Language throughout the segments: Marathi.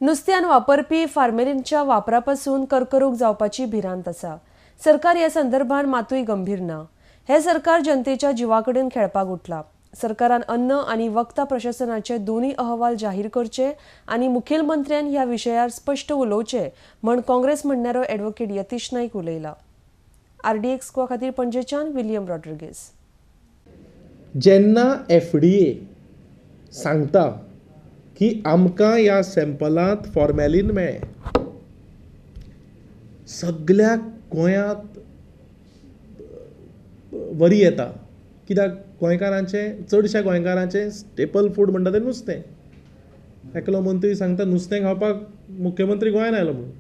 नुस्त्यान वापरपी फार्मेलिनच्या वापरापासून कर्करोग जावपाची भिरांत आसा। सरकार ह्या संदर्भात मातूय गंभीर ना। हे सरकार जनतेच्या जिवाकडेन खेळपाक उठला। सरकारान अन्न आणि वखदा प्रशासनाचे दोन्ही अहवाल जाहीर करचे आणि मुखेलमंत्र्यान ह्या विशयार स्पष्ट उलोवचे म्हण काँग्रेस म्हणणारो ॲडव्होकेट यतीश नाईक उलयला। RDX स्क्वा खातीर पणजेच्यान विलियम रॉड्रिगीस। जेन्ना FDA सांगता की आमकां ह्या सॅम्पलांत फॉर्मेलिन मेळ्ळें, सगळ्या गोंयांत वरी येता, कित्याक गोंयकारांचें चडशा गोंयकारांचें स्टेपल फूड म्हणटा तें नुस्तें। एकलो मंत्री सांगता नुस्तें खावपाक मुख्यमंत्री गोंयांत आयलो म्हणून,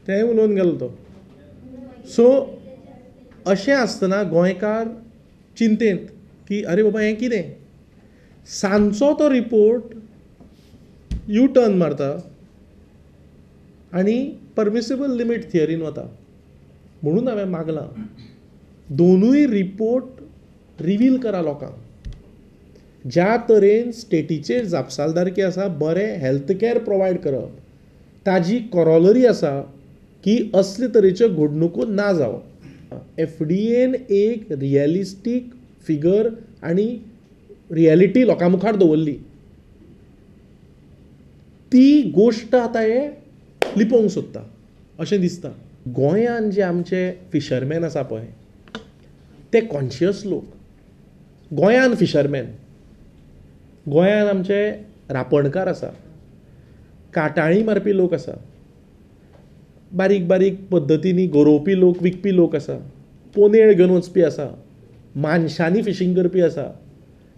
तेंय उलोवन गेलो तो। सो अशें आसतना गोंयकार चिंतेंत की अरे बाबा हें कितें। सांजचो तो रिपोर्ट यू टर्न मारता आनी परमिसिबल लिमीट थियरीन वता। म्हणून हांवें मागलां दोनूय रिपोर्ट रिवील करा लोकांक। ज्या तरेन स्टेटीचेर जापसालदारकी आसा बरें हेल्थ कॅर प्रोवायड करप, ताजी कॉरोलरी आसा की असले तरेच्यो घडणुको ना जावप। FDAन एक रियलिस्टीक फिगर आनी रियलिटी लोकां मुखार दवरली, ती गोश्ट आतां हे लिपोवंक सोदता अशें दिसता। गोंयांत जे आमचे फिशरमॅन आसा पळय ते कॉन्शियस लोक। गोंयांत फिशरमॅन, गोंयांत आमचे रापणकार आसा, काटाळी मारपी लोक आसा, बारीक बारीक पद्दतींनी गरोवपी लोक, विकपी लोक आसा, पोनेळ घेवन वचपी आसा, मानशांनी फिशींग करपी आसा।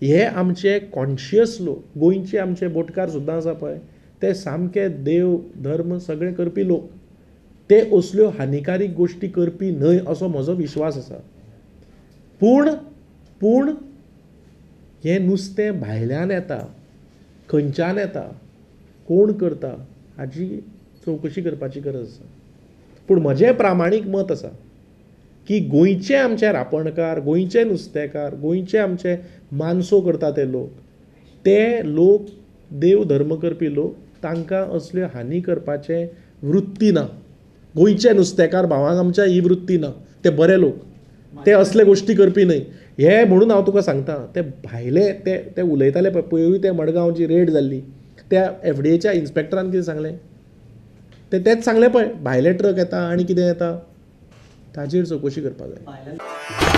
हे आमचे कॉन्शियस लोक। गोंयचे आमचे बोटकार सुद्दां आसा पळय ते सामके देव धर्म सगळे करपी लोक। ते असल्यो हानिकारीक गोश्टी करपी न्हय असो म्हजो विश्वास आसा। पूण हें नुस्तें भायल्यान येता, खंयच्यान येता, कोण करता हाची चवकशी करपाची गरज आसा। पूण म्हजें प्रामाणीक मत आसा की गोंयचे आमचे रापणकार, गोंयचे नुस्तेकार, गोंयचे आमचे मानसो करता ते लोक देव धर्म करपी लोक, तांकां असल्यो हानी करपाचें वृत्ती ना। गोंयचे नुस्तेकार भावांक आमच्या ही वृत्ती ना। ते बरे लोक, ते असले गोश्टी करपी न्हय। हे म्हणून हांव तुका सांगता, ते भायले ते उलयताले पळय, पयरूय ते मडगांव जी रेड जाल्ली त्या FDAच्या इन्स्पेक्टरान कितें सांगलें, तेच सांगलें पळय, भायले ट्रक येता आनी कितें येता ताचेर चवकशी करपाक जाय।